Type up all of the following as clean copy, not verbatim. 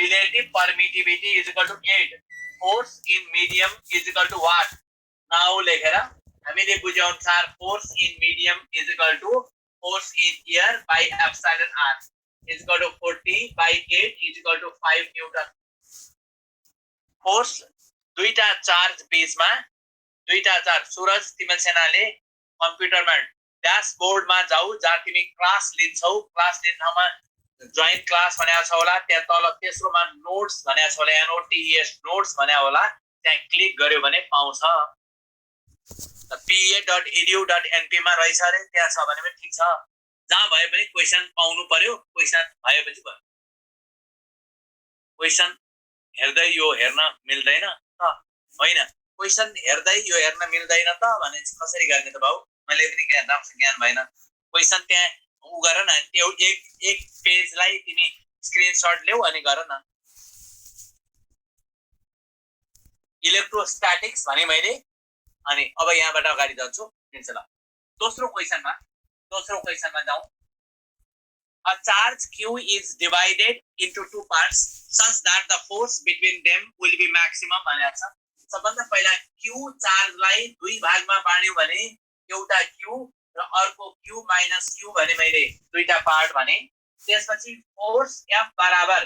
relative permittivity is equal to 8. Force in medium is equal to what? Now लेखेर हामीले बुझे अनुसार force in medium is equal to force in air by epsilon r is equal to 40 by 8 is equal to 5 Newton. Force दुईटा charge पेजमा दुईटा charge Suraj तिमल सेनाले कम्प्युटरमा ड्याशबोर्डमा जाऊ जहाँ तिमी क्लास लिन्छौ क्लास लिने ठाउँमा जोइन क्लास भनेको छ होला त्यहाँ तल तेस्रोमा नोट्स भनेको छ होला NOTES नोट्स भनेको होला त्यहाँ क्लिक गर्यो भने पाउँछ pa.edu.np मा रहेछ अरे त्यहाँ छ भने पनि ठीक छ जहाँ भए पनि क्वेशन पाउनु पर्यो क्वेशन भएपछि भयो क्वेशन हेर्दै यो हेर्न मिल्दैन त हैन क्वेशन हेर्दै यो हेर्न मिल्दैन त भने कसरी गर्ने त बाउ मैले पनि ज्ञान भएन क्वेशन त्यहाँ उ गर न त्यो एक पेजलाई तिमी स्क्रिनशट ल्याऊ अनि गर न इलेक्ट्रोस्टैटिक्स भने मैले अनि अब यहाँबाट अगाडि जान्छु मिल्छ ल दोस्रो क्वेशनमा जाऊ A charge Q is divided into two parts such that the force between them will be maximum भनेको छ सबभन्दा पहिला Q चार्जलाई दुई भागमा बाँड्यो भने एउटा Q र अर्को Q minus Q भने मैले दुईटा पार्ट भने त्यसपछि फोर्स F बराबर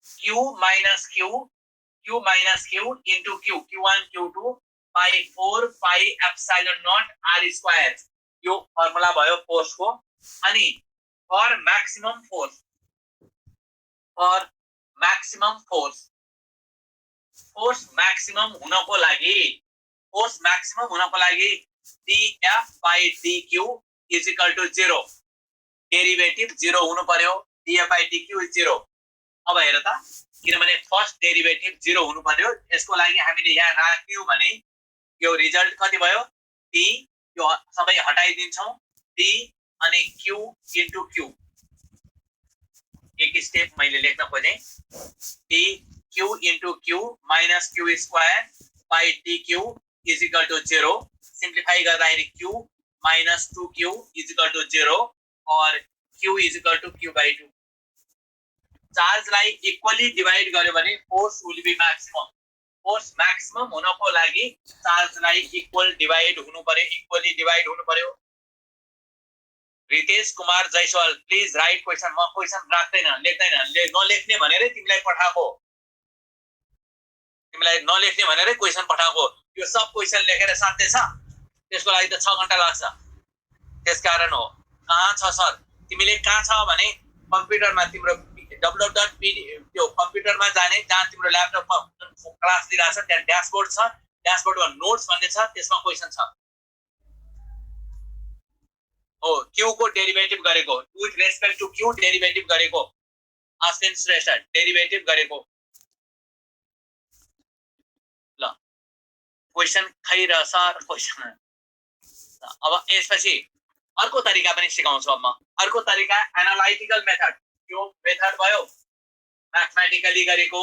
Q minus Q into Q Q1 Q2 by 4 pi epsilon naught r square यो फर्मुला भयो फोर्स को अनि for maximum force maximum हुनको लागि dF by dQ is equal to 0 derivative 0 हुनु पर्यो dF by dQ is 0 अब हेर त किनभने फर्स्ट डेरिभेटिभ 0 हुनु पर्यो यसको लागि हामीले यहाँ राख्यौ भने यो रिजल्ट कति भयो d यो सबै हटाइदिन्छौं d अनि q into q एक स्टेप मैले लेख्न खोजे d q into q minus q square by dq is equal to 0 simplify गर्दाखेरि q minus 2q is equal to 0 और q is equal to q by 2 चार्जलाई इक्वली डिवाइड गर्यो भने force will be maximum force maximum हुनको लागि चार्जलाई equally divide हुनु पर्यो Ritesh Kumar Jaiswal please write question म क्वेशन राख्दैन लेख्दैन नलेख्ने भनेरै तिमीलाई नलेख्ने भनेरै क्वेशन पठाएको यो सब क्वेशन लेखेर साथै छ त्यसको लागि त 6 घण्टा लाग्छ त्यसकारण हो कहाँ छ सर तिमीले कहाँ छ भने कम्प्युटरमा तिम्रो www त्यो कम्प्युटरमा जाने जहाँ तिम्रो ल्यापटपमा क्लास दिइरा छ त्यहाँ ड्याशबोर्ड छ ड्याशबोर्डमा नोट्स भन्ने छ त्यसमा क्वेशन छ हो q को डेरिभेटिभ गरेको with respect to q derivative गरेको अश्विन श्रेष्ठ डेरिभेटिभ गरेको ल क्वेशन खै र सर क्वेशन अब यसपछि अर्को तरिका पनि सिकाउँछु अब म अर्को तरिका एनालाइटिकल मेथड यो मेथड भयो म्याथमेटिकली गरेको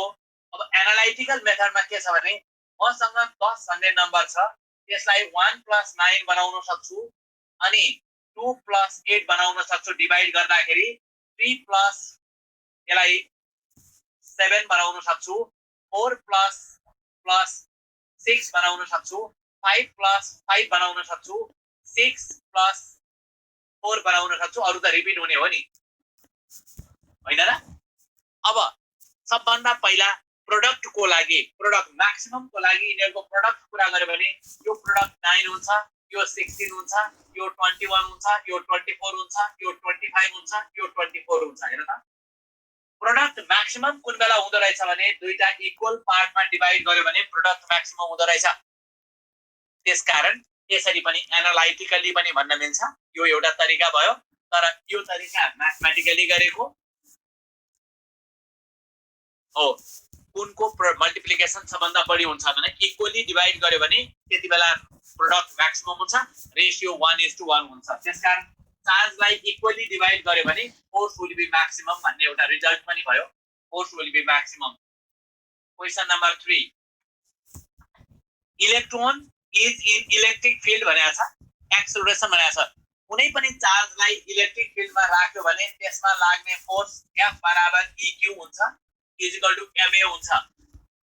अब एनालाइटिकल मेथडमा के छ भने मसँग 10 भन्ने नम्बर छ त्यसलाई 1 + 9 बनाउन सक्छु अनि 2 + 8 बनाउन सक्छु डिवाइड गर्दाखेरि 3 + यसलाई 7 बनाउन सक्छु 4 + 6 बनाउन सक्छु 5 + 5 बनाउन सक्छु 6 + 4 बनाउन सक्छु अरु त रिपिट हुने हो नि हैन र अब सबभन्दा पहिला प्रोडक्ट को लागि प्रोडक्ट मैक्सिमम को लागि यिनीहरुको प्रोडक्ट कुरा गर्यो भने यो प्रोडक्ट 9 हुन्छ यो 16 हुन्छ यो 21 हुन्छ यो 24 हुन्छ यो 25 हुन्छ यो 24 हुन्छ हेर त प्रोडक्ट मैक्सिमम कुन बेला हुँदो रहेछ भने दुईटा इक्वल पार्टमा डिवाइड गर्यो भने प्रोडक्ट मैक्सिमम हुँदो रहेछ त्यसकारण यसरी पनि एनालाइटिकली पनि भन्न मिल्छ यो एउटा तरिका भयो तर यो तरिका म्याथमेटिकली गरेको हो कुनको मल्टिप्लिकेसन सबभन्दा बढी हुन्छ भने इक्वली डिवाइड गर्यो भने त्यतिबेला प्रोडक्ट मैक्सिमम हुन्छ रेशियो 1:1 हुन्छ त्यसकारण चार्जलाई इक्वली डिवाइड गर्यो भने फोर्स विल बी मैक्सिमम भन्ने एउटा रिजल्ट पनि भयो force will be maximum question number 3 electron is in electric field भनेको छ एक्सेलरेसन भनेको छ कुनै पनि चार्जलाई इलेक्ट्रिक फिल्डमा राख्यो भने त्यसमा लाग्ने फोर्स F बराबर EQ हुन्छ इक्वल टु MA हुन्छ।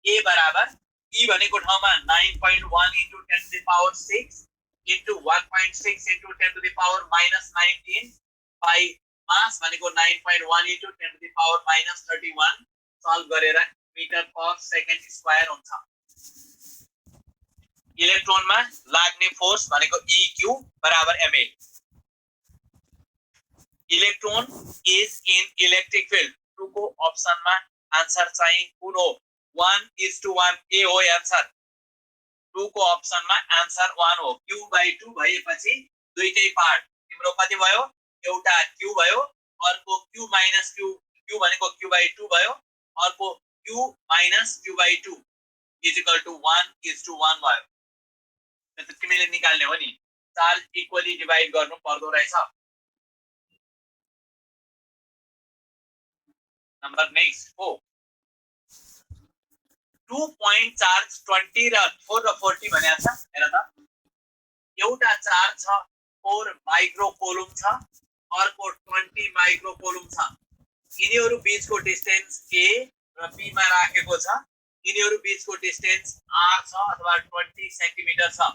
A बराबर E भनेको ठाउँमा 9.1 into 10 to the power 6 into 1.6 into 10 to the power minus 19 by mass भनेको 9.1 into 10 to the power minus 31 solve गरेर मीटर पर सेकेन्ड स्क्वायर हुन्छ। इलेक्ट्रोनमा लाग्ने फोर्स भनेको EQ बराबर MA। Electron is in electric field 2 को अप्सनमा आन्सर चाहिँ कुन हो? 1:1 ए हो आन्सर। 2 को अप्सनमा आन्सर 1 हो। Q/2 भएपछि दुईटै पार्ट तिम्रो कति भयो? एउटा Q भयो, अर्को Q minus Q भनेको Q/2 भयो, अर्को Q minus Q/2 equal to 1:1 भयो। त तिमीले निकाल्ने हो नि, चार्ज इक्वली डिवाइड गर्नु पर्दो रहेछ। नम्बर नेक्स्ट 4 2 point चार्ज 20 र 4 र 40 भनेको छ। हेर त, एउटा चार्ज छ 4 माइक्रो कोलुम छ, अर्को 20 माइक्रो कोलुम छ। यिनीहरु बीचको डिस्टेन्स A र B मा राखेको छ। यिनीहरु बीचको डिस्टेन्स R छ अथवा 20 सेन्टिमिटर छ।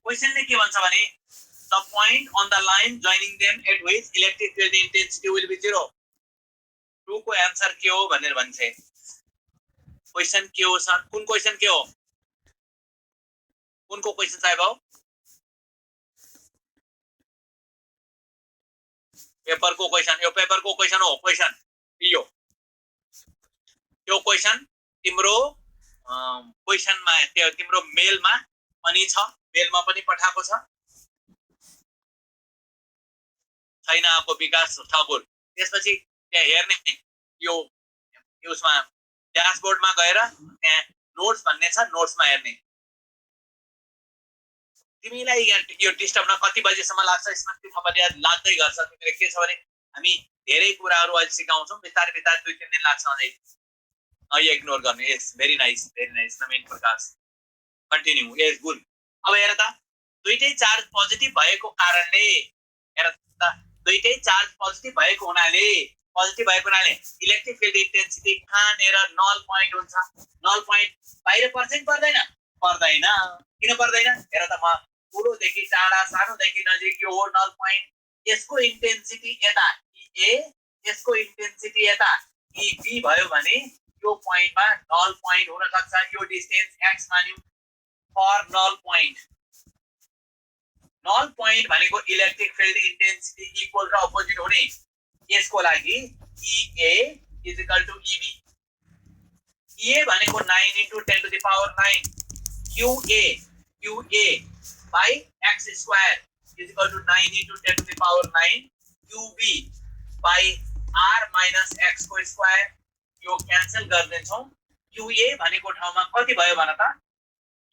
क्वेशनले के भन्छ भने the point on the line joining them at which electric field intensity will be 0। 2 को आन्सर के हो भनेर भन्छ। क्वेशन के हो सर? कुन क्वेशन के हो? कुनको क्वेशन साहेब हो? पेपर को क्वेशन, यो पेपर को क्वेशन हो। क्वेशन यो क्वेशन तिम्रो क्वेशनमा त्यो तिम्रो मेलमा पनि छ, मेलमा पनि पठाएको छ। छैन आको विकास ठाकुर। त्यसपछि त्यहाँ हेर्ने यो उसमा ड्याशबोर्डमा गएर त्यहाँ नोट्स भन्ने छ, नोट्समा हेर्ने। तिमीलाई यो डिस्टर्ब न कति बजेसम्म लाग्छ यसमा थपलिया लाग्दै गर्छ। तिमीले के छ भने हामी धेरै कुराहरु अहिले सिकाउँछौं, बिस्तारै बिस्तारै 2-3 दिन लाग्छ अझै। इग्नोर गर्ने। यस भेरी नाइस नवीन प्रकाश। कन्टिन्यू। यस गुड। अब हेर त, दुईटै चार्ज पोजिटिभ भएको कारणले, हेर त, दुईटै चार्ज पोजिटिभ भएको हुनाले इलेक्ट्रिक फिल्ड इन्टेन्सिटी कहाँनेर नल पोइन्ट हुन्छ। नल पोइन्ट बाहिर पर्छ कि पर्दैन? पर्दैन। किन पर्दैन? हेर त, म ठुलोदेखि टाढा सानोदेखि नजिक यो हो नल पोइन्ट। यसको इन्टेन्सिटी यता EA, यसको इन्टेन्सिटी यता EB भयो भने यो पोइन्टमा नल पोइन्ट हुन सक्छ। यो डिस्टेन्स x मान्यौ for null point. Null point भनेको इलेक्ट्रिक फिल्ड इन्टेन्सिटी इक्वल र अपोजिट हुने। यसको लागि EA equal to EB। EA भनेको 9 into 10 to the power 9 QA by x square equal to 9 into 10 to the power 9 QB by r minus x को square. यो cancel गर्दिन्छौं। QA भनेको ठाउँमा कति भयो भन त?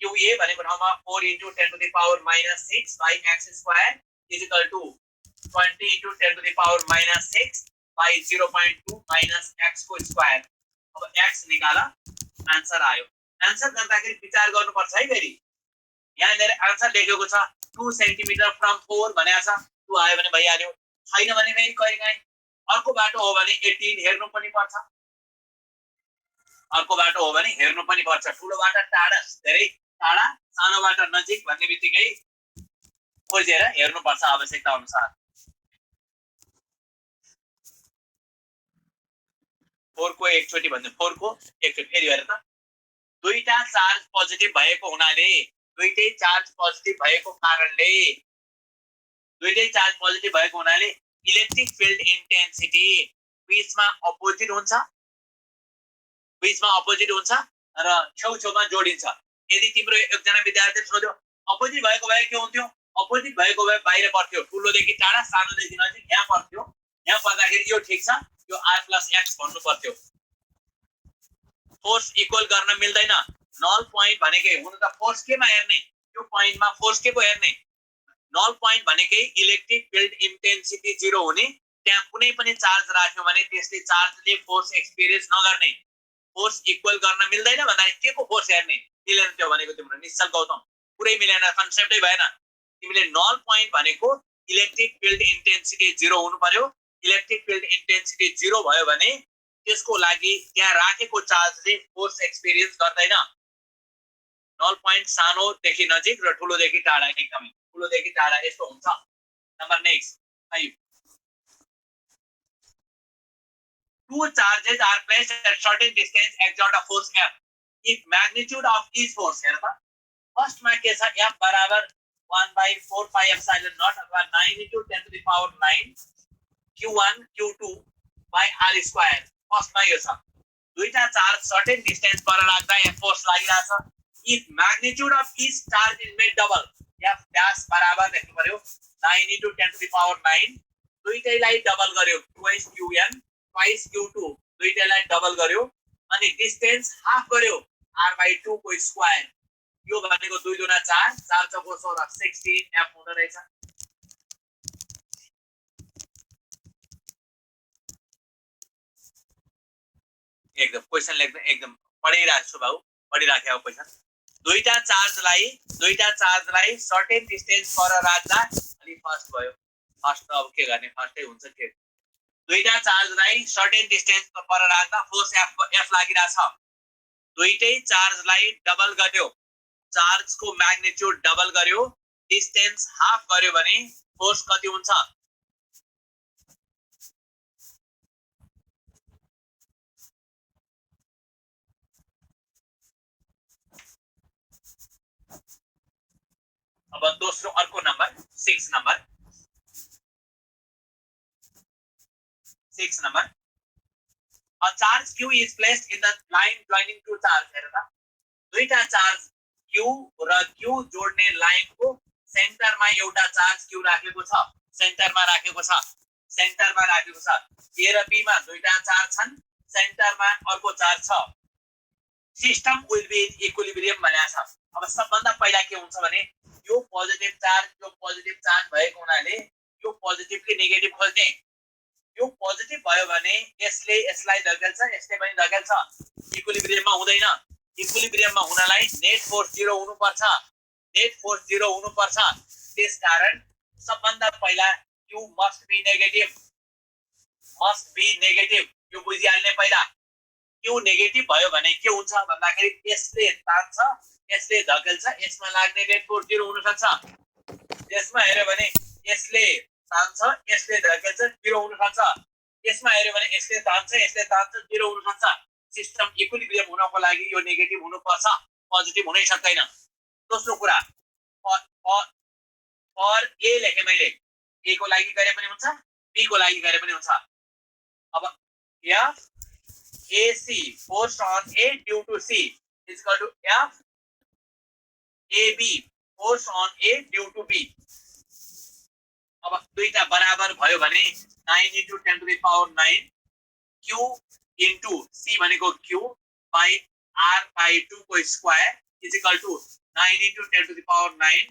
QA भनेको ठाउँमा 4 into 10 to the power minus 6 by x square equal to 20 into 10 to the power minus 6 by 0.2 minus x को स्क्वायर। अब x निकाला, आन्सर आयो। आन्सर गर्दाखेरि विचार गर्नुपर्छ है फेरि। यहाँ नेर आन्सर लेखेको छ 2 सेन्टिमिटर फ्रम 4 भनेको छ। 2 आयो भने भइहाल्यो। छैन भने फेरि कहिलेकाहीँ अर्को बाटो हो भने 18 हेर्नु पनि पर्छ। अर्को बाटो हो भने हेर्नु पनि पर्छ। ठुलोबाट टाढा, धेरै टाढा, सानोबाट नजिक भन्ने बित्तिकै खोजेर हेर्नु पर्छ आवश्यकता अनुसार। 4 को एकचोटी भन्नु, 4 को एकचोटी फेरि हेर त। दुईटा चार्ज पोजिटिभ भएको हुनाले, दुईटै चार्ज पोजिटिभ भएको कारणले, दुईटै चार्ज पोजिटिभ भएको हुनाले इलेक्ट्रिक फिल्ड इन्टेन्सिटी बीचमा अपोजिट हुन्छ, बीचमा अपोजिट हुन्छ र छेउछेउमा जोडिन्छ। यदि तिम्रो एकजना विद्यार्थीले सोध्यो अपोजिट भएको भए के हुन्थ्यो? अपोजिट भएको भए बाहिर पर्थ्यो, ठुलोदेखि टाढा, सानोदेखि नजिक यहाँ पर्थ्यो। यहाँ पर्दाखेरि यो ठीक छ, यो r plus x भन्नु पर्थ्यो। फोर्स इक्वल गर्न मिल्दैन। नल पोइन्ट भनेकै हुन त फोर्स केमा हेर्ने? यो पोइन्टमा फोर्स के को हेर्ने? नल पोइन्ट भनेकै इलेक्ट्रिक फिल्ड इन्टेन्सिटी 0 हुने। त्यहाँ कुनै पनि चार्ज राख्यो भने त्यसले चार्जले फोर्स एक्सपीरियन्स नगर्ने। फोर्स इक्वल गर्न मिल्दैन भन्दाखेरि के को फोर्स हेर्ने? मिलेन त्यो भनेको तिम्रो निश्चल गौतम। पुरै मिलेन, कन्सेप्टै भएन। तिमीले नल पोइन्ट भनेको इलेक्ट्रिक फिल्ड इन्टेन्सिटी 0 हुनु पर्यो। इलेक्ट्रिक फिल्ड इन्टेन्सिटी 0 भयो भने त्यसको लागि त्यहाँ राखेको चार्जले फोर्स एक्सपिरियन्स गर्दैन। नल पोइन्ट सानोदेखि नजिक र ठुलोदेखि टाढा, एकदमै ठुलोदेखि टाढा यस्तो हुन्छ। Number next 5. Two charges are placed at certain distance exert a force F. If magnitude of each force, first मा के छ, F बराबर 1/4 pi epsilon naught अथवा 9 into 10 to the power 9 Q1 Q2 by R square. First मा यो छ, दुईटा charge certain distance पर राख्दा F फोर्स लागिरहेछ। If magnitude of each charge is made double, F dash बराबर लेख्नु पर्यो 9 into 10 to the power 9, दुईटैलाई डबल गर्यो twice Qn twice Q2, दुईटैलाई डबल गर्यो अनि डिस्टेन्स हाफ गर्यो R/2 को स्क्वायर। यो भनेको 2 दुना 4, 4 चौको 16, 16 F हुँदो रहेछ। एकदम क्वेशन लेख्दा एकदम पढिरहेको छु भाउ, पढिराखेको क्वेशन। दुईटा चार्जलाई सर्टेन डिस्टेन्स पर राख्दा, अनि फर्स्ट भयो, फर्स्ट अब के गर्ने, फर्स्टै हुन्छ के। दुईटा चार्जलाई सर्टेन डिस्टेन्स पर राख्दा फोर्स F लागिरहेछ। दुईटै चार्जलाई डबल गर्यो, चार्जको म्याग्निट्युड डबल गर्यो, डिस्टेन्स हाफ गर्यो भने फोर्स कति हुन्छ? अब दोस्रो अर्को number 6 number 6 number. A charge Q is placed in the line joining two charge। हेर त, दुईटा चार्ज Q र Q जोड्ने लाइनको सेन्टरमा एउटा चार्ज Q राखेको छ, सेन्टरमा राखेको छ। A र B मा दुईटा चार्ज छन्, सेन्टरमा अर्को चार्ज छ। System will be in equilibrium भनेको छ। अब सबभन्दा पहिला के हुन्छ भने यो पोजिटिभ चार्ज भएको हुनाले यो पोजिटिभले नेगेटिभ खोज्ने। यो पोजिटिभ भयो भने यसले यसलाई धकेल्छ, यसले पनि धकेल्छ, इक्विलिब्रियममा हुँदैन। इक्विलिब्रियममा हुनलाई नेट फोर्स 0 हुनुपर्छ, नेट फोर्स 0 हुनुपर्छ। त्यसकारण सबभन्दा पहिला Q मस्ट बी नेगेटिभ, यो बुझिहाल्ने पहिला। Q नेगेटिभ भयो भने के हुन्छ भन्दाखेरि यसले तान्छ, यसले धकेल्छ, यसमा लाग्ने नेट फोर्स 0 हुन सक्छ। यसमा हेर्यो भने यसले तान्छ, यसले धकेल्छ, 0 हुन सक्छ। यसमा हेर्यो भने यसले तान्छ, यसले तान्छ, 0 हुन सक्छ। सिस्टम इक्विलिब्रियम हुनको लागि यो नेगेटिभ हुनुपर्छ, पोजिटिभ हुनै सक्दैन। दोस्रो कुरा, फर ए लेखे मैले, ए को लागि गरे पनि हुन्छ, बी को लागि गरे पनि हुन्छ। अब F AC force on A due to C is equal to F AB force on A due to B। अब दुईटा बराबर भयो भने 9 into 10 to the power 9 Q into C भनेको Q by R/2 को square is equal to 9 into 10 to the power 9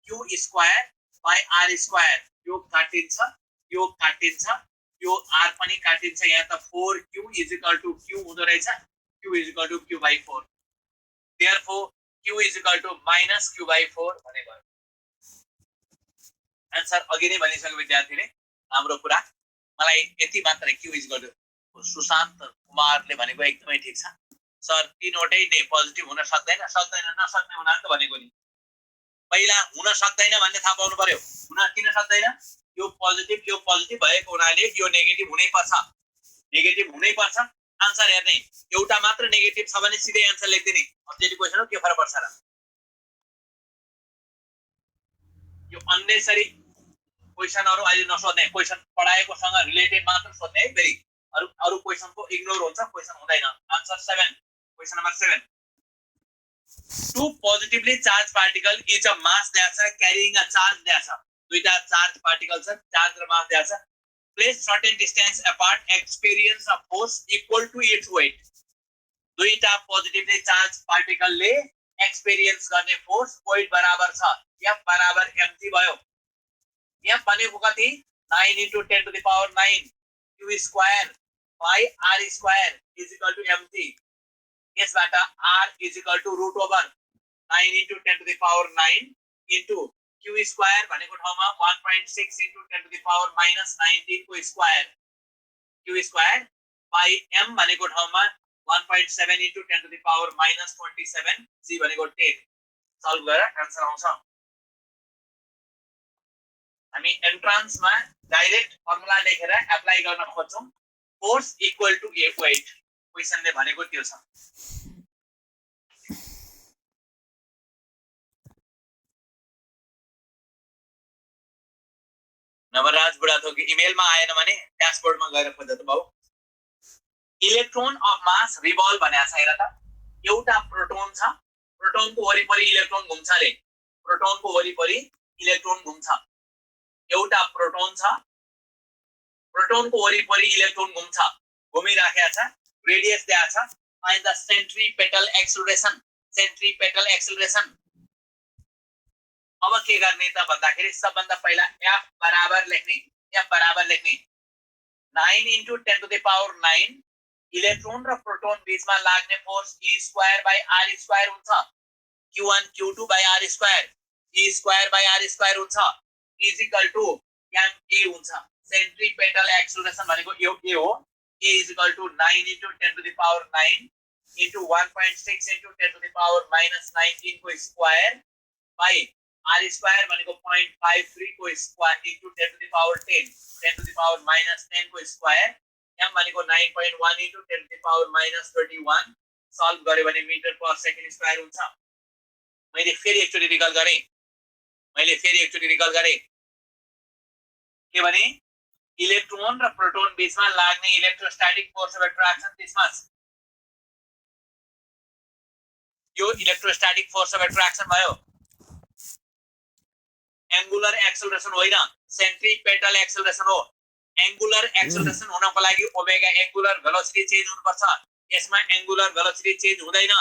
Q square by R square। यो काटिन्छ, यो काटिन्छ, यो R पनि काटिन्छ। यहाँ त 4Q is equal to Q हुँदो रहेछ, Q is equal to Q by 4। Therefore Q is equal to minus Q by 4 भने भयो। आन्सर अघि नै भनिसक्यो विद्यार्थीले हाम्रो कुरा। मलाई यति मात्रै Q is equal to Sushant कुमारले भनेको एकदमै ठीक छ सर। तीनवटै नै पोजिटिभ हुन सक्दैन, नसक्ने हुनाले त भनेको नि। पहिला हुन सक्दैन भन्ने थाहा पाउनु पर्यो। हुन किन सक्दैन? यो पोजिटिभ भएको हुनाले यो नेगेटिभ हुनै पर्छ, नेगेटिभ हुनै पर्छ। आन्सर हेर्ने, एउटा मात्र नेगेटिभ छ भने सिधै आन्सर लेख्दिने। अब्जेक्टिभ क्वेशन हो, के फरक पर्छ र? यो अननेसरी क्वेशनहरु अहिले नसोध्ने, क्वेशन पढाएकोसँग रिलेटेड मात्र सोध्ने है। फेरि अरु क्वेशनको इग्नोर हुन्छ, क्वेशन हुँदैन। Answer 7, question number 7। Two positively charged particle each a mass दिएको छ, carrying a charge दिएको छ। दुईटा चार्ज पार्टिकल छ, चार्ज र मास दिएको छ। Place certain distance apart, experience a force equal to its weight। दुईटा पोजिटिभली चार्ज पार्टिकलले एक्सपिरियन्स गर्ने फोर्स वेट बराबर छ। F बराबर mg भयो। F भनेको कति? 9 into 10 to the power 9 Q square by R square is equal to mg। यसबाट R is equal to root over 9 into 10 to the power 9 into q square भनेको ठाउँमा 1.6 into 10 to the power minus 19 को square q square by m भनेको ठाउँमा 1.7 into 10 to the power minus 27 g भनेको 10 solve गरेर answer आउँछ। हामी एन्ट्रान्समा डाइरेक्ट फर्मुला लेखेर एप्लाई गर्न खोज्छौं। Force equal to a weight क्वेशनले भनेको त्यो छ। नवराज बुढाथोकी इमेलमा आएन भने ड्याशबोर्डमा गएर खोज्दा त बाउ। इलेक्ट्रोन अफ मास रिभल्भ भनेको छ। हेर त एउटा प्रोटोन छ, प्रोटोनको वरिपरि इलेक्ट्रोन घुम्छ रे, प्रोटोनको वरिपरि इलेक्ट्रोन घुम्छ। एउटा प्रोटोन छ, प्रोटोनको वरिपरि इलेक्ट्रोन घुम्छ, घुमिराखेको छ, रेडियस दिएको छ। Find the centripetal acceleration, centripetal acceleration. अब के गर्ने त भन्दाखेरि सबभन्दा पहिला f बराबर लेख्ने, f बराबर लेख्ने 9 into 10 to the power 9 electron र प्रोटोन बीचमा लाग्ने force e square by r square हुन्छ। q1 q2 by r square, e square by r square हुन्छ इज इक्वल टु ma हुन्छ। सेन्ट्रिपेटल एक्सेलरेसन भनेको यो के हो, a is equal to 9 into 10 to the power 9 into 1.6 into 10 to the power minus 19 को square by r square भनेको 0.53 को square into 10 to the power 10 10 to the power minus 10 को square m भनेको 9.1 into 10 to the power minus 31 solve गर्यो भने metre per second square हुन्छ। मैले फेरि एकचोटी रिकल गरे, के भने इलेक्ट्रोन र प्रोटोन बीचमा लाग्ने इलेक्ट्रोस्टैटिक फोर्स अफ एट्र्याक्सन त्यसमा यो इलेक्ट्रोस्टैटिक फोर्स अफ एट्र्याक्सन भयो। एंगुलर एक्सेलरेशन होइन, सेन्ट्रिपेटल एक्सेलरेशन हो। एंगुलर एक्सेलरेशन हुनको लागि ओमेगा एंगुलर भेलोसिटी चेन्ज हुनुपर्छ। यसमा एंगुलर भेलोसिटी चेन्ज हुँदैन।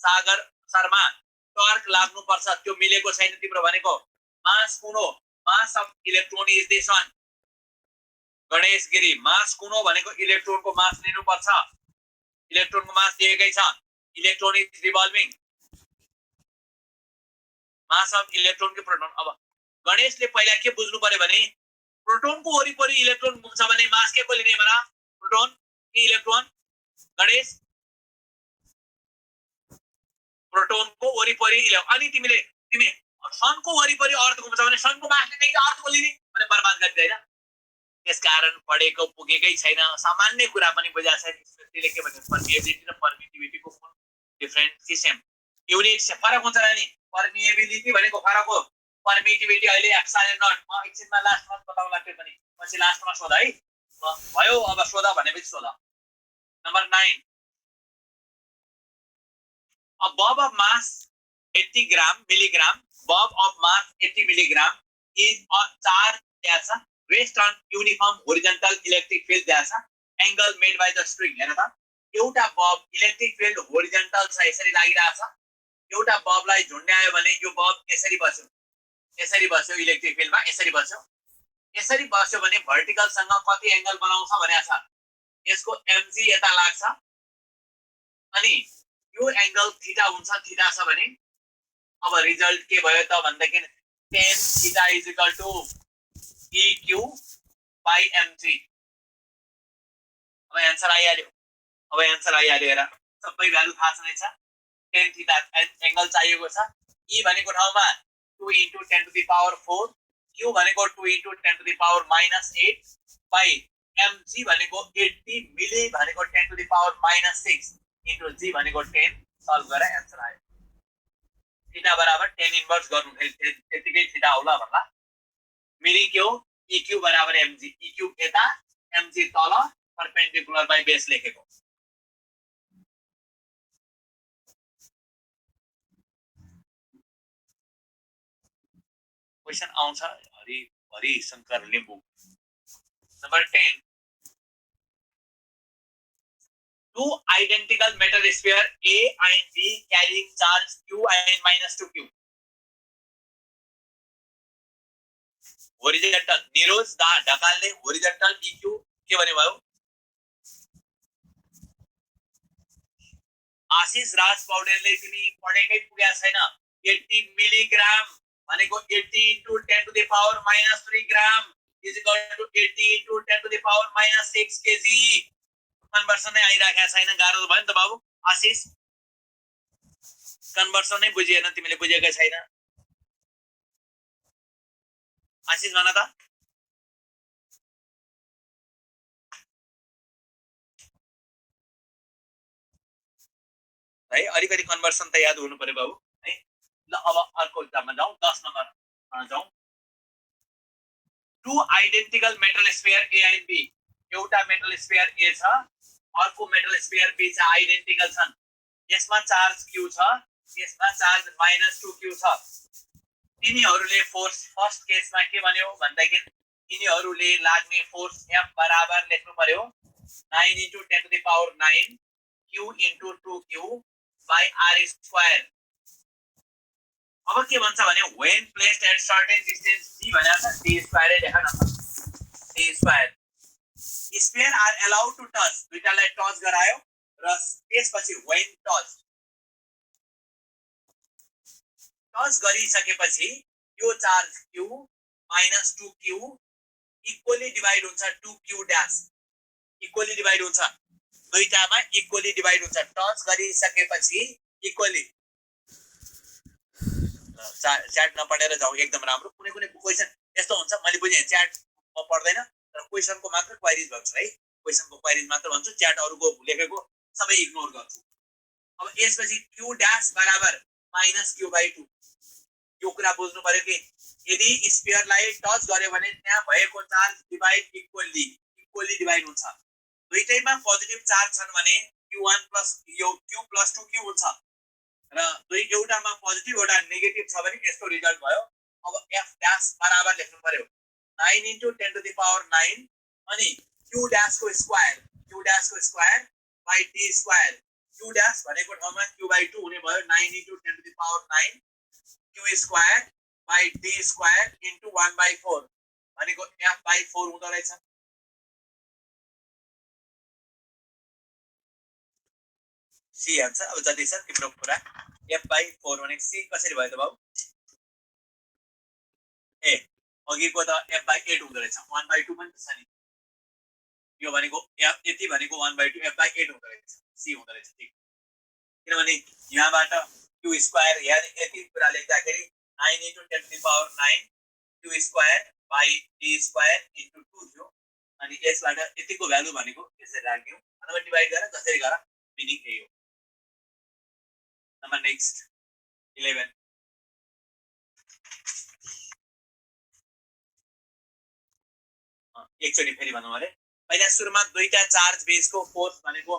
सागर शर्मा टर्क लाग्नुपर्छ, त्यो मिलेको छैन तिम्रो भनेको। मास कुन हो, mass of electron is this one. Ganesh Giri mass कुन हो भनेको इलेक्ट्रोनको मास लिनुपर्छ। इलेक्ट्रोनको मास दिएकै छ, electron is revolving. Mass of electron के प्रोटोन। अब गणेशले पहिला के बुझ्नु पर्यो भने प्रोटोनको वरिपरि इलेक्ट्रोन घुम्छ भने मास के को लिने भरा, प्रोटोन कि इलेक्ट्रोन। गणेश प्रोटोनको वरिपरि अनि तिमी सनको वरिपरि अर्थ घुम्छ भने सनको मास लिने कि अर्थको लिने भने बर्बाद गर्दैन। त्यसकारण पढेको पुगेकै छैन, सामान्य कुरा पनि बुझा छैन। त्यसले के भन्छ पर्मिएबिलिटी र पर्मिटिभिटीको कुन डिफरेन्ट सिस्टम युनिट से फरक हुन्छ नि। पर्मिएबिलिटी भनेको फरक हो, पर्मिटिभिटी अहिले एप्सिलन नट। म एकछिनमा लास्टमा बताउला त्यो पनि, पछि लास्टमा सोध है। भयो अब सोध भनेपछि सोध। Number 9 a bulb of mass 80 gram milligram, bulb of mass 80 milligram is a charge as a rest on uniform horizontal electric field as a angle made by the string। हेर त एउटा बल्ब इलेक्ट्रिक फिल्ड होरिजन्टल छ, यसरी लागिरहेछ। एउटा बल्बलाई झुन्ड्यायो भने यो bulb यसरी बस्यो, यसरी बस्यो इलेक्ट्रिक फिल्डमा, यसरी बस्यो। यसरी बस्यो भने भर्टिकल सँग कति एंगल बनाउँछ भनेको छ। यसको mg यता लाग्छ अनि यो एंगल थीटा हुन्छ। थीटा छ भने अब रिजल्ट के भयो त भन्दाखेरि tan theta is equal to eq by mg। अब आन्सर आइहाल्यो, अब आन्सर आइहाल्यो। हेर सबै भ्यालु थाहा छ नै छ। tan थीटा एंगल चाहिएको छ। e भनेको ठाउँमा 2 into 10 to the power 4, q भनेको 2 into 10 to the power minus 8 by mg भनेको 80 मिली भनेको 10 to the power minus 6 into g भनेको 10 सल्भ गरे आन्सर आयो। थीटा बराबर tan इन्भर्स गर्नु त्यतिकै थीटा होला भन्ला। मिनिङ के हो, eq बराबर mg, eq यता mg तल, परपेंडिकुलर बाइ बेस लेखेको। क्वेशन आउँछ Hari Shankar Limbu. Number 10 two identical metal sphere A and B carrying charge q and minus 2q। Horizontal Niroj दा ढकालले होरिजेंटल eq के भने भयो। आशिष राज पौडेलले तिमी पढेकै पुग्या छैन। 80 मिलिग्राम भनेको 80 into 10 to the power minus 3 gram is equal to 80 into 10 to the power minus 6 kg. Conversion नै आइराखेको छैन, गाह्रो भयो नि त बाबु। आशिष कन्भर्सन नै बुझिएन, तिमीले बुझेकै छैन। आशिष भन त। है अलिकति कन्भर्सन त याद हुनु पर्यो बाबु है। ल अब अर्को एग्जाममा जाउँ, 10 नम्बर जाउँ। Two identical metal sphere A and B. एउटा मेटल स्फियर ए छ, अर्को मेटल स्फियर बी छ, आइडेन्टिकल छन्। यसमा चार्ज क्यू छ, यसमा चार्ज -2q छ। यिनीहरूले फोर्स फर्स्ट केसमा के भन्यो भन्दाखेरि यिनीहरूले लाग्ने फोर्स F बराबर लेख्नु पर्यो 9 into 10 to the power 9 q into 2q by r square। अब के भन्छ भने when placed at certain distance d भनेको छ d square लेखा न d square। Sphere are allowed to touch, दुईटालाई टच गरायो र त्यसपछि when टच गरिसकेपछि यो charge q -2q equally divide हुन्छ 2q डैश, इक्वली डिवाइड हुन्छ, दुईटामा इक्वली डिवाइड हुन्छ। टच गरिसकेपछि इक्वली च्याट नपढेर जाऊ, एकदम राम्रो। कुनै कुनै क्वेशन यस्तो हुन्छ, मैले बुझेँ च्याट म पढ्दैन तर क्वेशनको मात्र क्वेरीज भन्छु है, क्वेशनको क्वेरीज मात्र भन्छु, च्याट अरूको लेखेको सबै इग्नोर गर्छु। अब यसपछि q डैश बराबर -q/2। यो कुरा बुझ्नु पर्यो कि यदि स्फियरलाई टच गर्यो भने त्यहाँ भएको चार्ज डिवाइड इक्वली डिवाइड हुन्छ। दुईटैमा पोजिटिभ चार्ज छन् भने q1 प्लस यो q प्लस 2q हुन्छ र दुई एउटामा पोजिटिभ एउटा नेगेटिभ छ भने यसको रिजल्ट भयो। अब f डैश बराबर लेख्नु पर्यो 9 into 10 to the power 9 अनि q डैश को square by d square. q dash भनेको ठाउँमा q/2 हुने भयो 9 into 10 to the power 9 q square by d square into 1/4 भनेको f/4 हुँदो रहेछ। C answer. अब जति छ तिम्रो कुरा f/4 भनेको सी कसरी भयो त बाबु? ए अघिको त f/8 हुँदो रहेछ, 1/2 पनि छ नि, यो भनेको यति भनेको 1/2 f/8 हुँदो रहेछ, सी हुँदो रहेछ। ठीक, किनभने यहाँबाट q स्क्वायर यति कुरा लेख्दाखेरि 9 into 10 to the power 9 q square by d square into 2 थियो अनि यसबाट यतिको भ्यालु भनेको यसरी राख्यौ अथवा डिवाइड गरेर जसरी गर मिनिङ यही हो। Number next 11। एकचोटी फेरि भनौँ अरे, पहिला सुरुमा दुईटा चार्ज बीचको फोर्स भनेको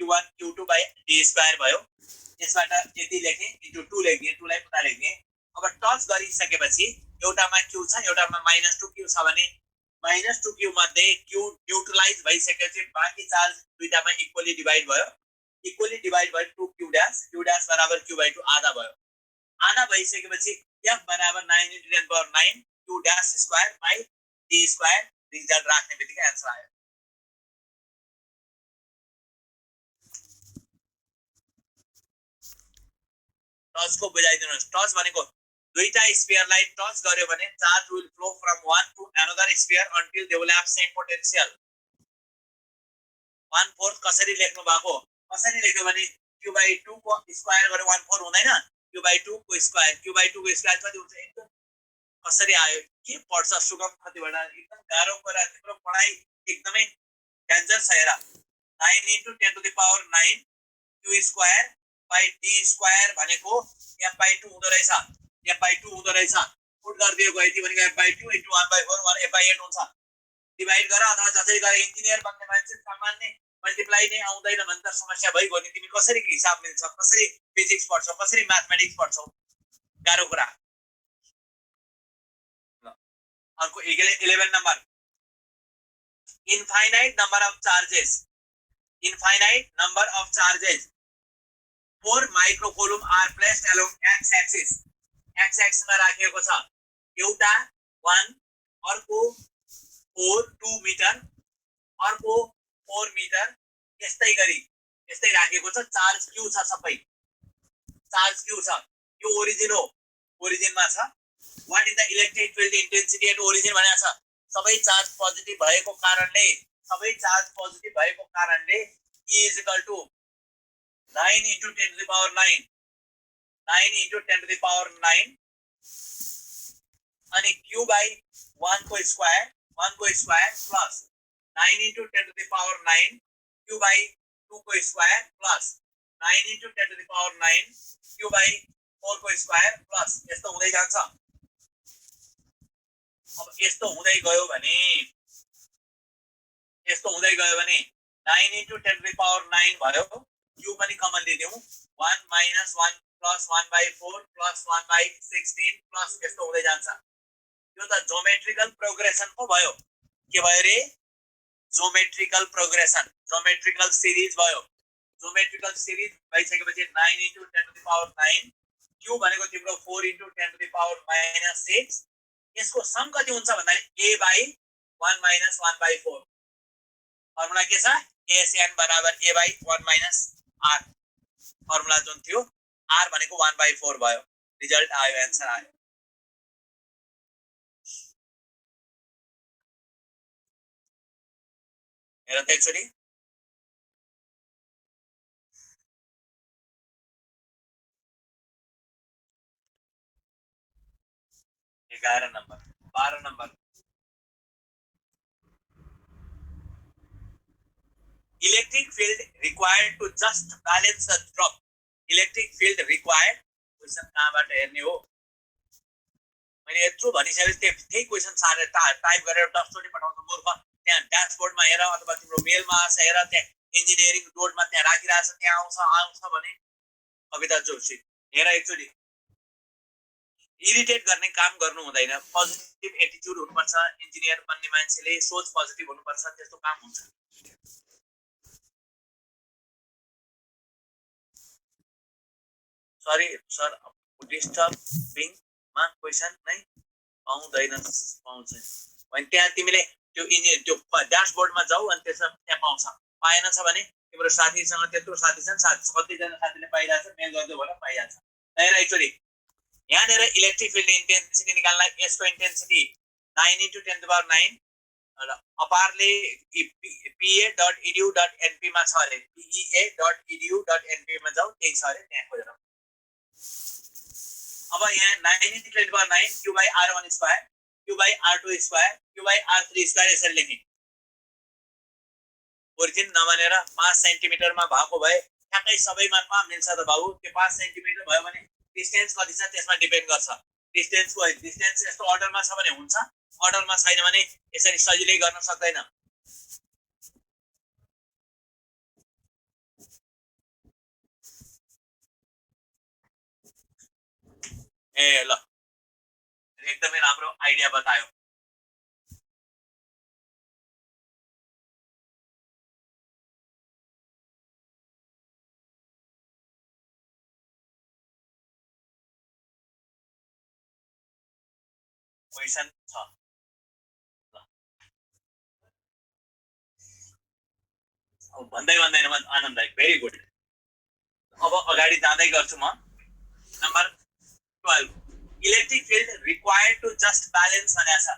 q1 q2 by d square भयो। यसबाट यति लेख्ने इन्टु 2 लेख्ने, 2 लाई पुरा लेख्ने। अब टच गरिसकेपछि एउटामा q छ एउटामा -2q छ भने -2q मध्ये q न्यूट्रलाइज भइसकेपछि बाँकी चार्ज दुईटामा इक्वली डिवाइड भयो। इक्वली डिवाइड भयो 2q डैश, q डैश बराबर q/2 आधा भयो। आधा भइसकेपछि f बराबर 9 into 10 power 9 q dash square by d square result राख्ने बित्तिकै आन्सर आयो। टचको बुझाइदिनुहोस्। टच भनेको दुईटा स्फियरलाई टच गर्यो भने charge will flow from one to another sphere until they will have same potential। 1/4 कसरी लेख्नु भएको? कसरी लेख्यो भने q/2 को स्क्वायर गरे 1/4 हुँदैन, q/2 को स्क्वायर, q/2 को स्क्वायर कति हुन्छ? एकदम कसरी आयो? के पढ्छ सुगम खतिवडा? एकदम गाह्रो कुरा, तिम्रो पढाइ एकदमै डेन्जर छ हेर। 9 into 10 to the power 9 q square by d square भनेको f/2 हुँदो रहेछ, f/2 हुँदो रहेछ। पुट गरिदिएको यति भनेको f/2 into 1/4 f/8 हुन्छ। डिवाइड गर अथवा जसरी गरे इन्जिनियर बन्ने मान्छे सामान्य मल्टिप्लाई नै आउँदैन भने त समस्या भइगयो नि। तिमी कसरी हिसाब मिल्छ? कसरी फिजिक्स पढ्छौ? कसरी म्याथमेटिक्स पढ्छौ? गाह्रो कुरा। अर्को 11 number, infinite number of charges, infinite number of charges 4 microcoulomb are placed along X axis. X axis मा राखिएको छ एउटा 1, अर्को 4 2 मिटर, अर्को 4 मिटर, यस्तै गरी यस्तै राखेको छ। चार्ज क्यू छ, सबै चार्ज क्यू छ। यो ओरिजिन हो, ओरिजिनमा छ what is the electric field intensity at origin भनेको छ सबै चार्ज पोजिटिभ भएको कारणले E is equal to 9 into 10 to the power 9 into 10 to the power 9 अनि Q by 1 को square plus 9 into 10 to the power 9 Q by 2 को square plus 9 into 10 to the power 9 Q by 4 को square plus यस्तो हुँदै जान्छ। अब यस्तो हुँदै गयो भने 9 into 10 to the power 9 भयो Q पनि common लिदियौ 1 minus 1 plus 1 by 4 plus 1 by 16 plus यस्तो हुँदै जान्छ। यो त ज्योमेट्रिकल प्रोग्रेसन पो भयो। के भयो रे? ज्योमेट्रिकल प्रोग्रेसन, ज्योमेट्रिकल सिरिज भयो। ज्योमेट्रिकल सिरिज भइसकेपछि 9 into 10 to the power 9 Q भनेको तिम्रो 4 into 10 to the power minus 6 यसको सम कति हुन्छ भन्दाखेरि A by 1 minus 1 by 4 formula के छ ASN बराबर A by 1 minus R formula जुन थियो R भनेको 1 by 4 भयो। रिजल्ट आयो, आन्सर आयो। हेर त एकचोटी 11 number 12 number electric field required to just balance the drop. Electric field required question कहाँबाट हेर्ने हो? मैले यत्रो भनिसकेपछि त्यही क्वेशन सारे टाइप गरेर 10 चोटी पठाउँछु मूर्ख। त्यहाँ ड्याशबोर्डमा हेर अथवा तिम्रो मेलमा हेर, त्यहाँ इन्जिनियरिङ रोडमा त्यहाँ राखिरहेछ, त्यहाँ आउँछ भने कविता जोशी हेर एकचोटी। इरिटेट गर्ने काम गर्नु हुँदैन। पोजिटिभ एटिट्युड हुनुपर्छ। इन्जिनियर बन्ने मान्छेले सोच पोजिटिभ हुनुपर्छ, त्यस्तो काम हुन्छ। सरी सर, डिस्टर्बिङ मा क्वेशन नै पाउँदैन, पाउँछ भने त्यहाँ तिमीले त्यो इन्जिनियर त्यो ड्याशबोर्डमा जाऊ अनि त्यसमा त्यहाँ पाउँछ। पाएन छ भने तिम्रो साथीसँग त्यत्रो साथी छन्, कतिजना साथीले पाइरहेछ मेल गर्दै भएर पाइहाल्छ। हेर एकचोटी यहाँनिर इलेक्ट्रिक फिल्ड इन्टेन्सिटी निकाल्नलाई यसको intensity 9 into 10 to the power 9 अपारले PA.edu.np मा छ अरे। PEA.edu.np मा जाऊ, त्यही छ अरे, त्यहाँ खोजेर। अब यहाँ 9 into 10 to the power 9 Q by R1 square Q by R2 square Q by R3 square यसरी लेख्ने। ओरिजिन नमानेर 5 सेन्टिमिटरमा भएको भए ठ्याक्कै सबैमा कहाँ मिल्छ त बाबु? त्यो 5 सेन्टिमिटर भयो भने डिस्टेन्स कति छ त्यसमा डिपेन्ड गर्छ। डिस्टेन्स यस्तो अर्डरमा छ भने हुन्छ, अर्डरमा छैन भने यसरी सजिलै गर्न सक्दैन। ए ल, एकदमै राम्रो आइडिया बतायो। क्वेशन छ अब भन्दै भन्दैन आनन्द भाइ, भेरी गुड। अब अगाडि जाँदै गर्छु म। Number 12 electric field required to just balance भनेको छ।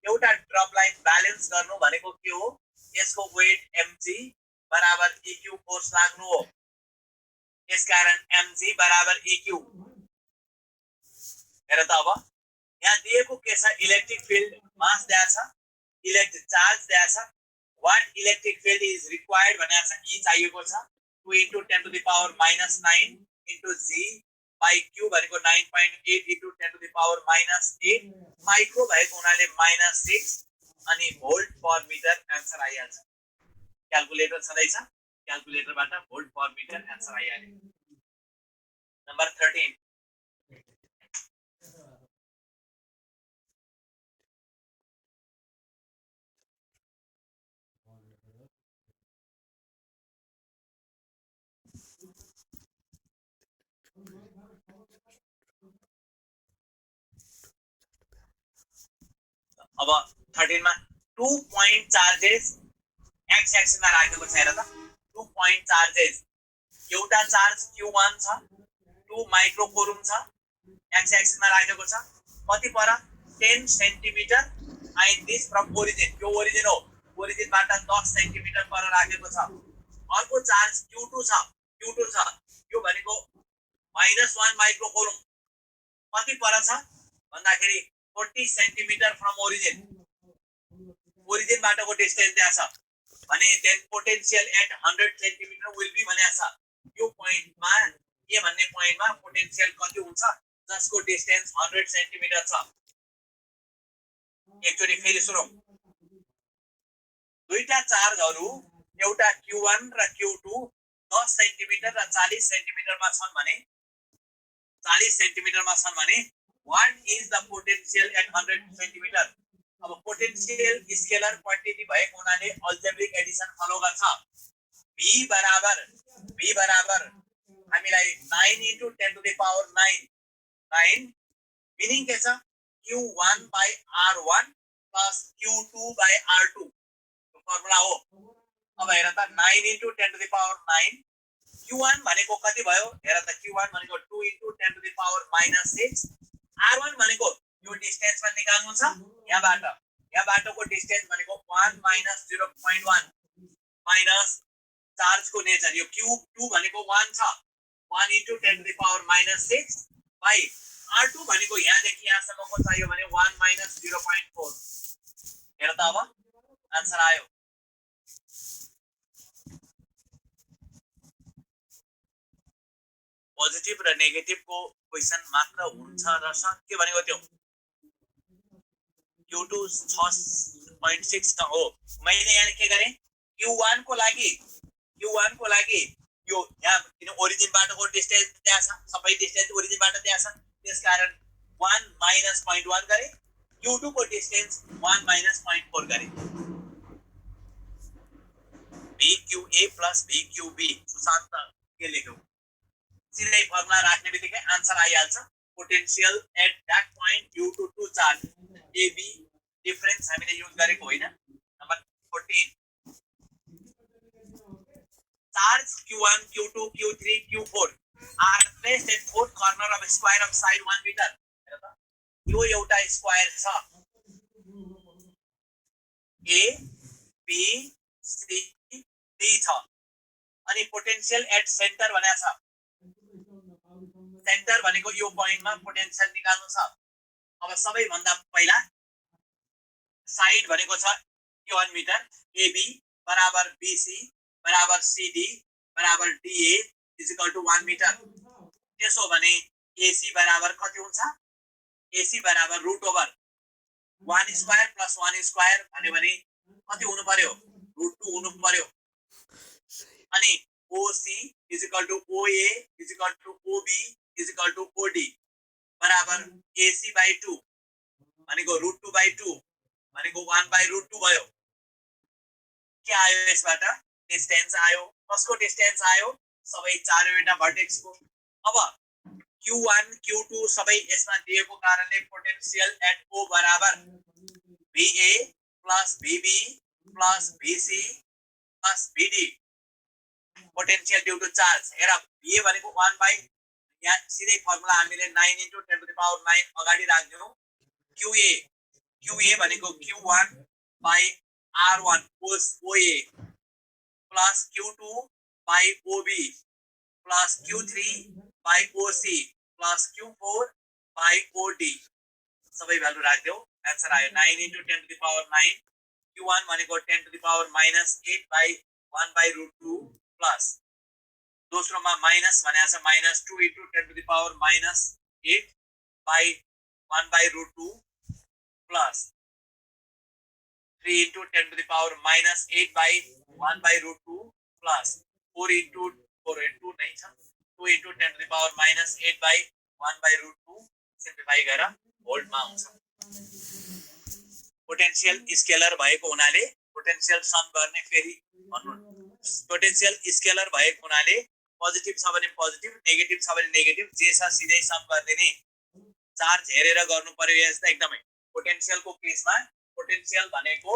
एउटा ड्रपलाई ब्यालेन्स गर्नु भनेको के हो? यसको वेट mg बराबर eq फोर्स लाग्नु हो। यसकारण mg बराबर eq। हेर त अब यहाँ दिएको के छ? इलेक्ट्रिक फिल्ड मास दिएको छ, इलेक्ट्रिक चार्ज दिएको छ। What electric field is required भनेको छ, E चाहिएको छ। 2 into 10 to the power minus 9 into G by Q भनेको 9.8 into 10 to the power minus 8 micro भएको हुनाले -6 अनि भोल्ट पर मिटर आन्सर आइहाल्छ। क्याल्कुलेटर छँदैछ, क्याल्कुलेटरबाट भोल्ट पर मिटर आन्सर आइहाल्यो। नम्बर 13 अब 13 मा 2 point चार्जेस x एक्सिस मा राखेको छ। हेर त 2 point चार्जेस, एउटा चार्ज Q1 छ, 2 माइक्रो कोलुम छ, x एक्सिस मा राखेको छ। कति पर 10 centimetre and this from origin, यो ओरिजिन हो, ओरिजिनबाट 10 सेन्टिमिटर पर राखेको छ। अर्को चार्ज Q2 छ, Q2 छ, यो भनेको -1 माइक्रोकुलम कति पर छ भन्दाखेरि 40 सेन्टिमिटर फ्रम ओरिजिन, ओरिजिनबाटको डिस्टेन्स त्यहाँ छ भने then potential at 100 centimetre will be भनेको छ। यो पोइन्टमा ए भन्ने पोइन्टमा पोटेन्शियल कति हुन्छ जसको डिस्टेन्स 100 सेन्टिमिटर छ। एकचोटि फेरि सुनौ, दुईटा चार्जहरू एउटा Q1 र Q2 10 सेन्टिमिटर र 40 सेन्टिमिटरमा छन् भने 40 सेन्टिमिटरमा छन् भने what is the potential at 100 centimetre. अब पोटेन्शियल स्केलर क्वान्टिटी भएको हुनाले अल्जेब्रिक एडिसन फलो गर्छ। v बराबर हामीलाई 9 * 10 to the power 9 मिनिङ के छ Q1 by R1 plus Q2 by R2 यो फर्मुला हो। अब हेर त 9 * 10 to the power 9 Q1 भनेको कति भयो हेर त, Q1 भनेको 2 * 10 to the power -6, R1 भनेको यो डिस्टेन्समा निकाल्नु छ यहाँबाटको डिस्टेन्स भनेको 1 - 0.1 माइनस चार्जको नेचर, यो Q2 भनेको 1 छ, 1 * 10 to the power -6 by R2 भनेको यहाँदेखि यहाँसम्मको चाहियो भने 1 - 0.4। हेर त अब आन्सर आयो। पोजिटिभ र नेगेटिभको क्वेशन मात्र हुन्छ र सर के भनेको त्यो Q2 6.6 हो। मैले यहाँ के गरेँ Q1 को लागि यो यहाँ किन ओरिजिनबाटको डिस्टेन्स त्यहाँ छ, सबै डिस्टेन्स ओरिजिनबाट त्यहाँ छ, त्यसकारण 1 - 0.1 गरे। Q2 को डिस्टेन्स 1 - 0.4 गरे। VQA plus VQB सुशान्त के लेख्यौ सिधै फर्मुला राख्ने बित्तिकै आन्सर आइहाल्छ। Potential at that point due to two charge AB difference हामीले युज गरेको होइन। Number 14 charge Q1 Q2 Q3 Q4 are placed at fourth corner of a square of side 1 meter। हेर त यो एउटा स्क्वायर छ A B C D छ अनि पोटेन्शियल एट सेन्टर भनेको छ। सेन्टर भनेको यो पोइन्टमा पोटेन्शियल निकाल्नु छ। अब सबैभन्दा पहिला साइड भनेको छ यो 1 मिटर, AB बराबर BC बराबर CD बराबर DA is equal to 1 metre. त्यसो भने AC बराबर कति हुन्छ AC बराबर root over 1 square plus 1 square भने कति हुनु पर्यो √2 हुनु पर्यो। अनि OC is equal to OA is equal to OB is equal to OD बराबर AC by 2 भनेको √2 by 2 भनेको 1 by √2 भयो। के आयो यसबाट डिस्टेन्स आयो। कसको डिस्टेन्स आयो सबै चारैवटा भर्टेक्सको। अब Q1 Q2 सबै यसमा दिएको कारणले पोटेन्शियल एट O बराबर VA plus VB plus VC plus VD potential due to charge. हेर VA भनेको 1 बाइ यहाँ सिधै फर्मुला हामीले 9 * 10 to the power 9 अगाडि राख्दियौ। QA भनेको Q1 by R1 OA plus Q2 by OB plus Q3 by OC plus Q4 by OD सबै value राख्दियौ answer आयो 9 * 10 to the power 9। Q1 भनेको 10 to the power -8 by 1 by √2 plus दोस्रोमा minus भनेको छ -2 * 10 to the power -8 by 1 by √2 plus 3 * 10 to the power -8 by 1 by √2 plus 4 * 4 * 2 नहीं छ 2 * 10 to the power -8 by 1 by √2 simplify गरेर भोल्टमा आउँछ। Potential scalar भएको हुनाले पोटेन्शियल सम गर्ने फेरि भन्नु पोटेन्शियल स्केलर भएको हुनाले पोजिटिभ छ भने पोजिटिभ नेगेटिभ छ भने नेगेटिभ जे छ सिधै सम गर्दिने। चार्ज हेरेर गर्नु पर्यो यस त एकदमै। पोटेन्शियलको केसमा पोटेन्शियल भनेको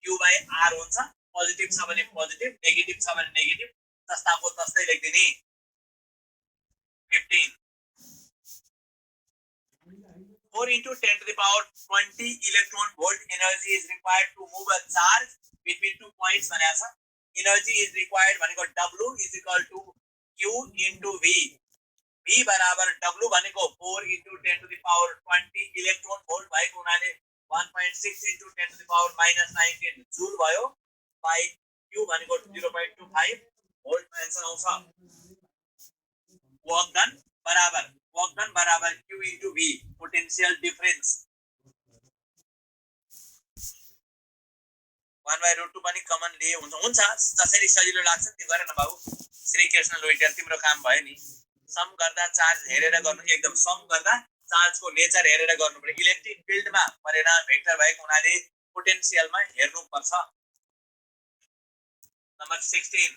Q/R हुन्छ। पोजिटिभ छ भने पोजिटिभ नेगेटिभ छ भने नेगेटिभ जस्ताको तस्तै लेख्दिने। 15 4 into 10 to the power 20 electron volt energy is required to move a charge between 2 points भनेको छ. Energy is required भनेको W is equal to Q into V. V बराबर W भनेको 4 into 10 to the power 20 electron volt भएको हुनाले 1.6 into 10 to the power minus 19 joule भयो by Q भनेको 0.25 volt answer आउँछ. Work done बराबर Q into V potential difference 1/√2 पनि common लिए हुन्छ जसरी सजिलो लाग्छ त्यो गरे न बाबु. श्री कृष्ण लोइटेल तिम्रो काम भयो नि. सम गर्दा चार्ज हेरेर गर्नु, एकदम सम गर्दा चार्जको नेचर हेरेर गर्नु पर्यो. इलेक्ट्रिक फिल्डमा परिणाम भेक्टर भएको हुनाले पोटेन्शियलमा हेर्नु पर्छ. Number 16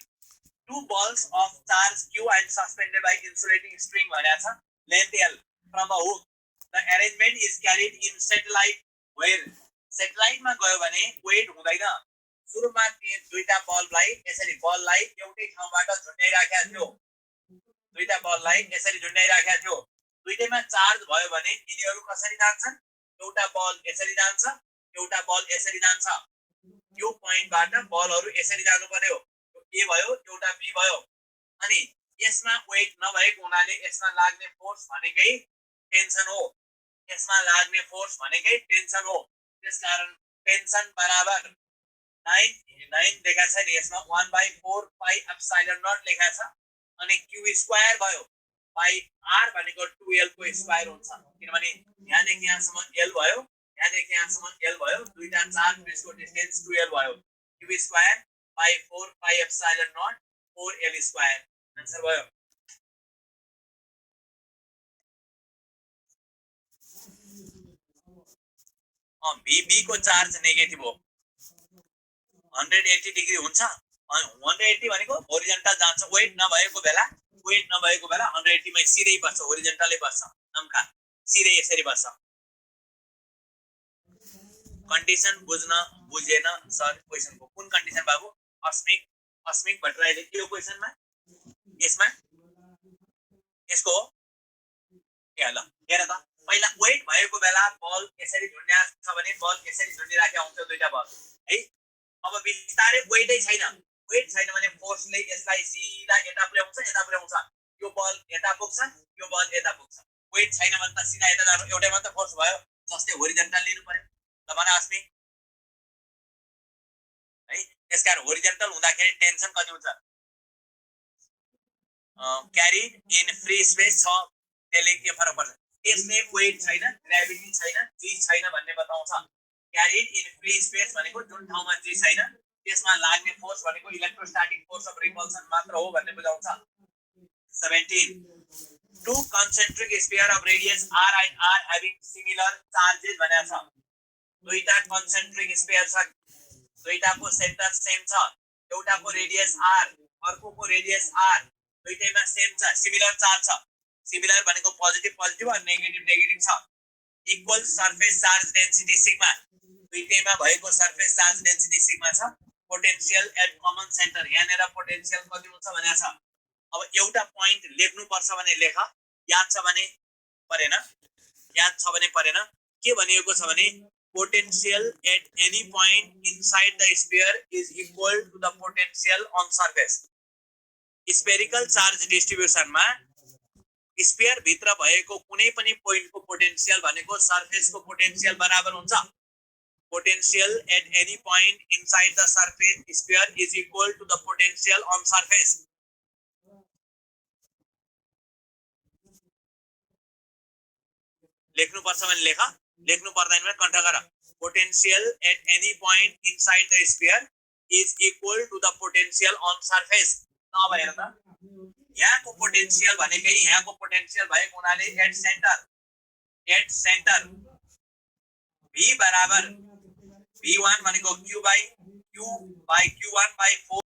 two balls of charge Q and suspended by insulating string भनेको छ. Length L from a hook. The arrangement is carried in satellite where satellite मा गयो भने वेट हुँदैन. सुरुमा दुईटा बललाई यसरी बललाई एउटै ठाउँबाट झुन्डाइराखेको थियो. दुईटैमा चार्ज भयो भने यिनीहरू कसरी जान्छन्? एउटा बल यसरी जान्छ, एउटा बल यसरी जान्छ. यो पोइन्टबाट बलहरू यसरी जानु पर्यो. ए भयो, एउटा बी भयो. अनि यसमा वेट नभएको हुनाले यसमा लाग्ने फोर्स भनेकै टेन्सन हो. त्यसकारण टेन्सन बराबर 9 लेखा छ नि. यसमा 1/4 पाइ एप्सिलन नट लेखा छ. अनि क्यू स्क्वायर भयो बाइ आर भनेको 2l को स्क्वायर हुन्छ. किनभने यहाँदेखि यहाँसम्म l भयो, यहाँदेखि यहाँसम्म l भयो. दुईटा चार्ज बिचको डिस्टेन्स 2l भयो. Q square by 4 pi epsilon naught 4l square answer भयो. बीबी को चार्ज नेगेटिभ हो. 180 डिग्री हुन्छ. 180 भनेको होरिजन्टल जान्छ. वेट नभएको बेला 180 मै सिधै बस्छ, होरिजन्टलै बस्छ. नमका सिधै यसरी बस्छ. कन्डिसन बुझेन सर क्वेशनको. कुन कन्डिसन बाबु? अस्मिक भट्टराईले यो क्वेशनमा यसमा यसको ल हेर त. पहिला वेट भएको बेला बल यसरी झुन्ड्याएको छ भने बल यसरी झुन्डिराखेको हुन्छ दुईटा बल है. अब बिस्तारै वेटै छैन भने फोर्सले यसलाई सिधा यता पुर्याउँछ. यो बल यता पुग्छ, यो बल यता पुग्छ. वेट छैन भने त सिधा यता जानु, एउटै मात्र फोर्स भयो. जस्तै होरिजन्टल लिनु पर्यो. ल भन अस्मिक है. त्यसकारण होरिजन्टल हुँदाखेरि टेन्सन कति हुन्छ? क्यारिड इन फ्री स्पेस छ. त्यसले के फरक पर्छ? यसले वेट छैन, ग्राभिटी छैन, जी छैन भन्ने बताउँछ. क्यारिड इन फ्री स्पेस भनेको जुन ठाउँमा जी छैन त्यसमा लाग्ने फोर्स भनेको इलेक्ट्रोस्टैटिक फोर्स अफ रिपल्सन मात्र हो भन्ने बुझाउँछ. 17 two concentric sphere of radius r and r having similar charges भनेको छ. दुईटा concentric sphere छ, दुईटाको सेन्टर सेम छ. एउटाको रेडियस r, अर्कोको रेडियस r, दुईटैमा सेम छ, सिमिलर चार्ज छ. सिमिलर भनेको पोजिटिभ पोजिटिभ र नेगेटिभ छ. Equal surface charge density sigma, दुईटैमा भएको सरफेस चार्ज डेन्सिटी सिग्मा छ. पोटेन्शियल एट कमन सेन्टर, यहाँनेर पोटेन्शियल कति हुन्छ भनेको छ. अब एउटा पोइन्ट लेख्नु पर्छ भने लेख, याद छ भने परेन. के भनिएको छ भने potential at any point inside the sphere is equal to the potential on surface. Spherical charge distribution मा स्फियर भित्र भएको कुनै पनि पोइन्ट को पोटेन्शियल भनेको सरफेस को पोटेन्शियल बराबर हुन्छ. Potential at any point inside the surface sphere is equal to the potential on surface. लेख्नु पर्छ भने लेख, लेख्नु पर्दैन भने कन्ट गर. Potential at any point inside the sphere is equal to the potential on surface. अब हेर त, यहाँको पोटेन्शियल भनेकै यहाँको पोटेन्शियल भएको हुनाले एट सेन्टर V बराबर V1 भनेको Q by Q1 by 4